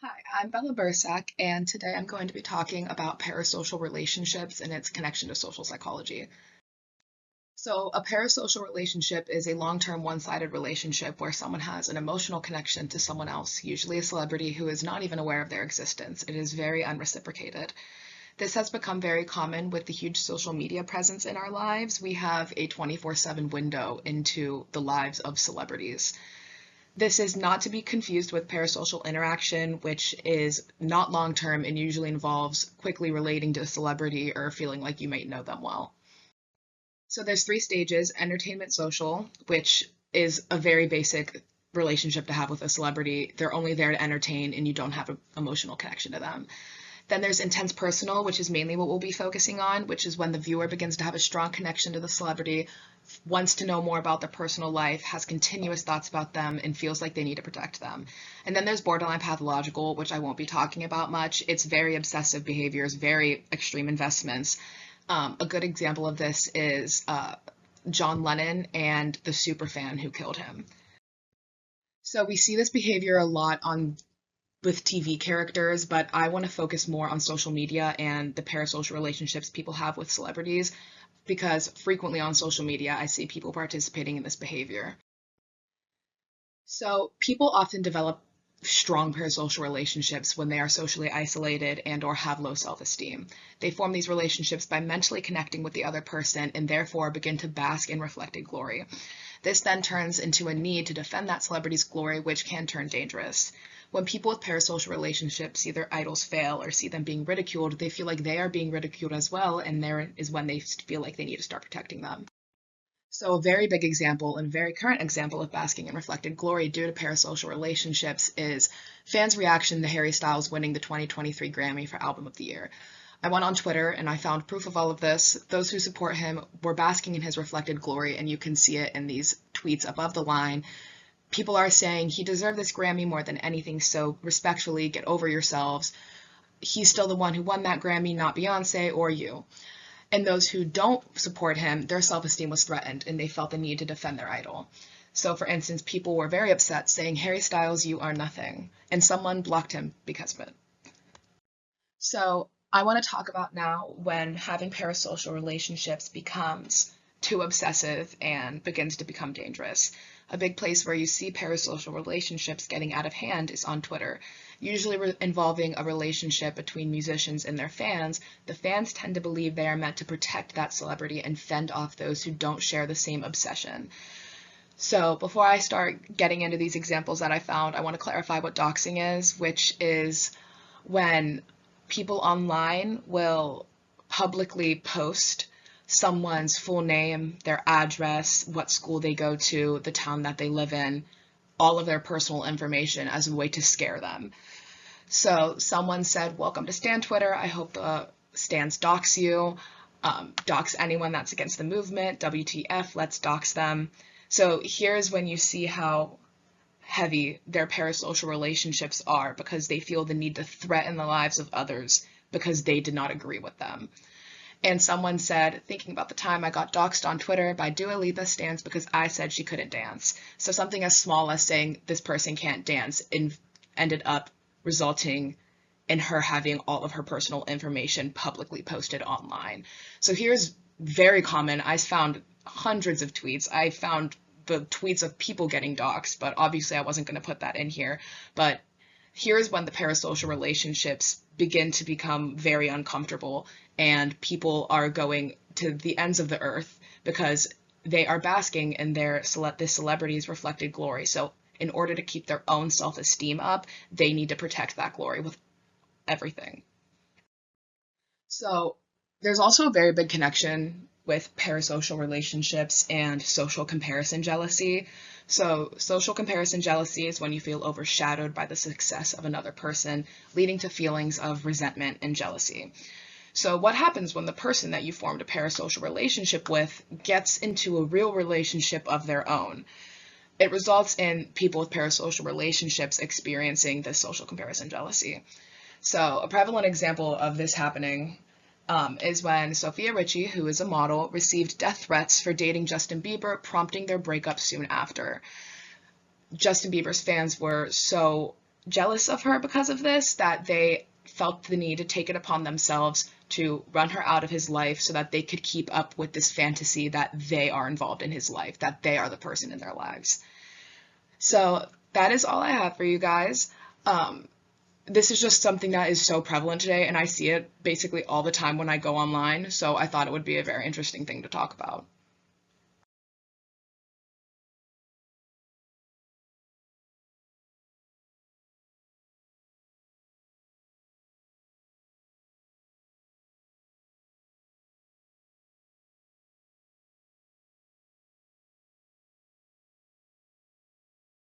Hi, I'm Bella Bursack, and today I'm going to be talking about parasocial relationships and its connection to social psychology. So, a parasocial relationship is a long-term one-sided relationship where someone has an emotional connection to someone else, usually a celebrity who is not even aware of their existence. It is very unreciprocated. This has become very common with the huge social media presence in our lives. We have a 24/7 window into the lives of celebrities. This is not to be confused with parasocial interaction, which is not long-term and usually involves quickly relating to a celebrity or feeling like you might know them well. So there's three stages: entertainment social, which is a very basic relationship to have with a celebrity. They're only there to entertain and you don't have an emotional connection to them. Then there's intense personal, which is mainly what we'll be focusing on, which is when the viewer begins to have a strong connection to the celebrity, wants to know more about their personal life, has continuous thoughts about them, and feels like they need to protect them. And then there's borderline pathological, which I won't be talking about much. It's very obsessive behaviors, very extreme investments. A good example of this is John Lennon and the superfan who killed him. So we see this behavior a lot on with TV characters, but I want to focus more on social media and the parasocial relationships people have with celebrities because frequently on social media I see people participating in this behavior. So people often develop strong parasocial relationships when they are socially isolated and or have low self-esteem. They form these relationships by mentally connecting with the other person and therefore begin to bask in reflected glory. This then turns into a need to defend that celebrity's glory, which can turn dangerous. When people with parasocial relationships see their idols fail or see them being ridiculed, they feel like they are being ridiculed as well, and there is when they feel like they need to start protecting them. So a very big example and very current example of basking in reflected glory due to parasocial relationships is fans' reaction to Harry Styles winning the 2023 Grammy for Album of the Year. I went on Twitter and I found proof of all of this. Those who support him were basking in his reflected glory, and you can see it in these tweets above the line. People are saying he deserved this Grammy more than anything, so respectfully, get over yourselves. He's still the one who won that Grammy, not Beyonce or you. And those who don't support him, their self-esteem was threatened and they felt the need to defend their idol. So for instance, people were very upset saying, Harry Styles, you are nothing. And someone blocked him because of it. So I want to talk about now when having parasocial relationships becomes too obsessive and begins to become dangerous. A big place where you see parasocial relationships getting out of hand is on Twitter. Usually involving a relationship between musicians and their fans, the fans tend to believe they are meant to protect that celebrity and fend off those who don't share the same obsession. So before I start getting into these examples that I found, I want to clarify what doxing is, which is when people online will publicly post someone's full name, their address, what school they go to, the town that they live in, all of their personal information as a way to scare them. So someone said, welcome to Stan Twitter. I hope the Stans dox you. Dox anyone that's against the movement. WTF, let's dox them. So here's when you see how heavy their parasocial relationships are because they feel the need to threaten the lives of others because they did not agree with them. And someone said, thinking about the time I got doxed on Twitter by Dua Lipa stans because I said she couldn't dance. So something as small as saying this person can't dance ended up resulting in her having all of her personal information publicly posted online. So here's very common. I found hundreds of tweets. I found the tweets of people getting doxed, but obviously I wasn't going to put that in here. But here's when the parasocial relationships begin to become very uncomfortable and people are going to the ends of the earth because they are basking in this celebrity's reflected glory. So in order to keep their own self-esteem up, they need to protect that glory with everything. So there's also a very big connection with parasocial relationships and social comparison jealousy. So social comparison jealousy is when you feel overshadowed by the success of another person, leading to feelings of resentment and jealousy. So what happens when the person that you formed a parasocial relationship with gets into a real relationship of their own? It results in people with parasocial relationships experiencing this social comparison jealousy. So a prevalent example of this happening is when Sophia Richie, who is a model, received death threats for dating Justin Bieber, prompting their breakup soon after. Justin Bieber's fans were so jealous of her because of this, that they felt the need to take it upon themselves to run her out of his life so that they could keep up with this fantasy that they are involved in his life, that they are the person in their lives. So that is all I have for you guys. This is just something that is so prevalent today, and I see it basically all the time when I go online, so I thought it would be a very interesting thing to talk about.